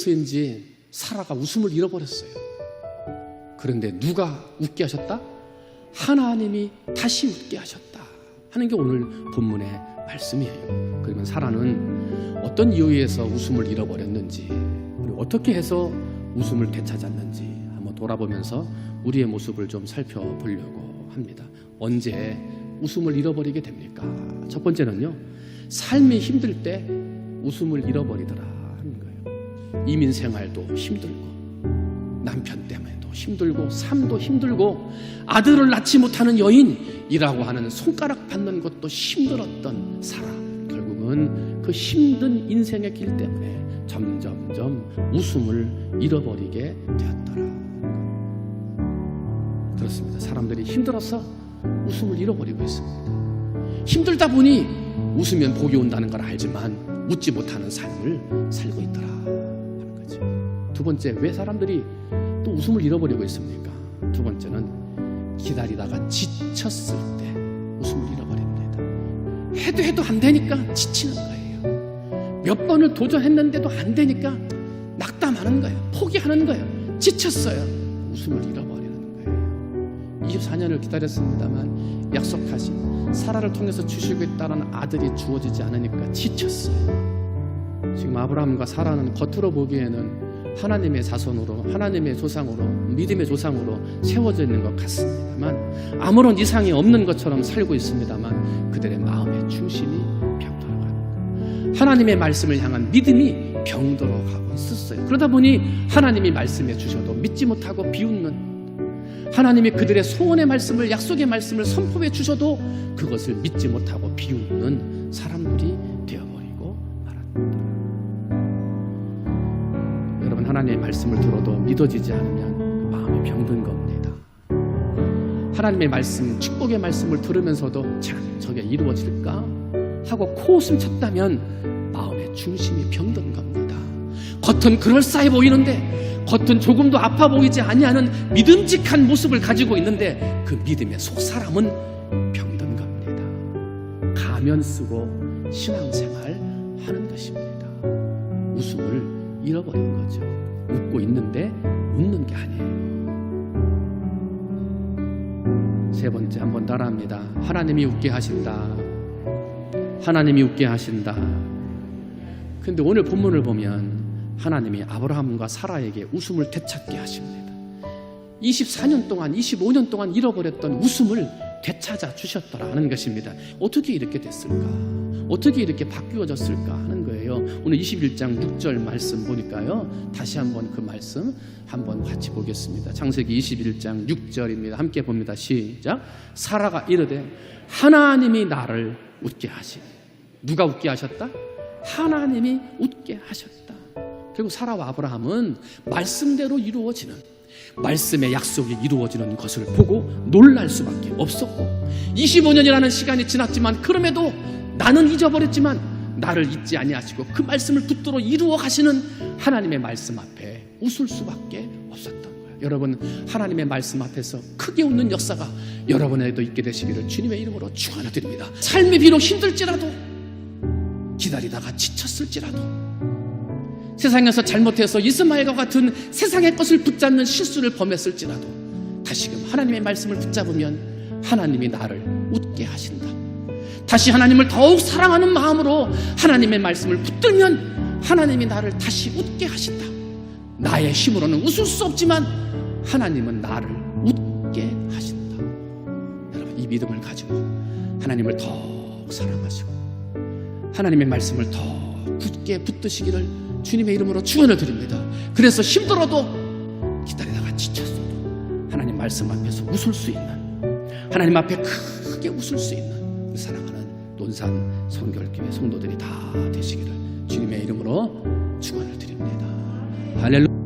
어디서인지 사라가 웃음을 잃어버렸어요. 그런데 누가 웃게 하셨다? 하나님이 다시 웃게 하셨다 하는 게 오늘 본문의 말씀이에요. 그러면 사라는 어떤 이유에서 웃음을 잃어버렸는지, 그리고 어떻게 해서 웃음을 되찾았는지 한번 돌아보면서 우리의 모습을 좀 살펴보려고 합니다. 언제 웃음을 잃어버리게 됩니까? 첫 번째는요, 삶이 힘들 때 웃음을 잃어버리더라 하는 거예요. 이민 생활도 힘들고, 남편 때문에도 힘들고, 삶도 힘들고, 아들을 낳지 못하는 여인이라고 하는 손가락 받는 것도 힘들었던 사라. 결국은 그 힘든 인생의 길 때문에 점점점 웃음을 잃어버리게 되었더라. 그렇습니다. 사람들이 힘들어서 웃음을 잃어버리고 있습니다. 힘들다 보니 웃으면 복이 온다는 걸 알지만 웃지 못하는 삶을 살고 있더라 하는 거죠. 두 번째, 왜 사람들이 또 웃음을 잃어버리고 있습니까? 두 번째는 기다리다가 지쳤을 때 웃음을 잃어버립니다. 해도 안 되니까 지치는 거예요. 몇 번을 도전했는데도 안 되니까 낙담하는 거예요. 포기하는 거예요. 지쳤어요. 웃음을 잃어버리는 거예요. 24년을 기다렸습니다만 약속하신 사라를 통해서 주시고 있다는 아들이 주어지지 않으니까 지쳤어요. 지금 아브라함과 사라는 겉으로 보기에는 하나님의 자손으로, 하나님의 조상으로, 믿음의 조상으로 세워져 있는 것 같습니다만, 아무런 이상이 없는 것처럼 살고 있습니다만 그들의 마음의 중심이 병들어가는 거예요. 하나님의 말씀을 향한 믿음이 병들어가고 있었어요. 그러다 보니 하나님이 말씀해 주셔도 믿지 못하고 비웃는, 하나님이 그들의 소원의 말씀을, 약속의 말씀을 선포해 주셔도 그것을 믿지 못하고 비웃는 사람들이 되어버리고 말았습니다. 여러분, 하나님의 말씀을 들어도 믿어지지 않으면 마음이 병든 겁니다. 하나님의 말씀, 축복의 말씀을 들으면서도 참 저게 이루어질까 하고 코웃음 쳤다면 마음의 중심이 병든 겁니다. 겉은 그럴싸해 보이는데, 겉은 조금도 아파 보이지 아니하는 믿음직한 모습을 가지고 있는데 그 믿음의 속사람은 병든 겁니다. 가면 쓰고 신앙생활 하는 것입니다. 웃음을 잃어버린 거죠. 웃고 있는데 웃는 게 아니에요. 세 번째, 한번 따라합니다. 하나님이 웃게 하신다. 하나님이 웃게 하신다. 그런데 오늘 본문을 보면 하나님이 아브라함과 사라에게 웃음을 되찾게 하십니다. 24년 동안, 25년 동안 잃어버렸던 웃음을 되찾아 주셨더라는 것입니다. 어떻게 이렇게 됐을까? 어떻게 이렇게 바뀌어졌을까 하는 거예요. 오늘 21장 6절 말씀 보니까요, 다시 한번 그 말씀 한번 같이 보겠습니다. 창세기 21장 6절입니다. 함께 봅니다. 시작. 사라가 이르되 하나님이 나를 웃게 하시니. 누가 웃게 하셨다? 하나님이 웃게 하셨다. 결국 사라와 아브라함은 말씀대로 이루어지는, 말씀의 약속이 이루어지는 것을 보고 놀랄 수밖에 없었고, 25년이라는 시간이 지났지만 그럼에도 나는 잊어버렸지만 나를 잊지 아니하시고 그 말씀을 붙들어 이루어 가시는 하나님의 말씀 앞에 웃을 수밖에 없었던 거예요. 여러분, 하나님의 말씀 앞에서 크게 웃는 역사가 여러분에게도 있게 되시기를 주님의 이름으로 축원드립니다. 삶이 비록 힘들지라도, 기다리다가 지쳤을지라도, 세상에서 잘못해서 이스마엘과 같은 세상의 것을 붙잡는 실수를 범했을지라도 다시금 하나님의 말씀을 붙잡으면 하나님이 나를 웃게 하신다. 다시 하나님을 더욱 사랑하는 마음으로 하나님의 말씀을 붙들면 하나님이 나를 다시 웃게 하신다. 나의 힘으로는 웃을 수 없지만 하나님은 나를 웃게 하신다. 여러분, 이 믿음을 가지고 하나님을 더욱 사랑하시고 하나님의 말씀을 더 굳게 붙드시기를 주님의 이름으로 축원을 드립니다. 그래서 힘들어도, 기다리다가 지쳤어도 하나님 말씀 앞에서 웃을 수 있는, 하나님 앞에 크게 웃을 수 있는 사랑하는 논산 성결교회 성도들이 다 되시기를 주님의 이름으로 축원을 드립니다. 할렐루야.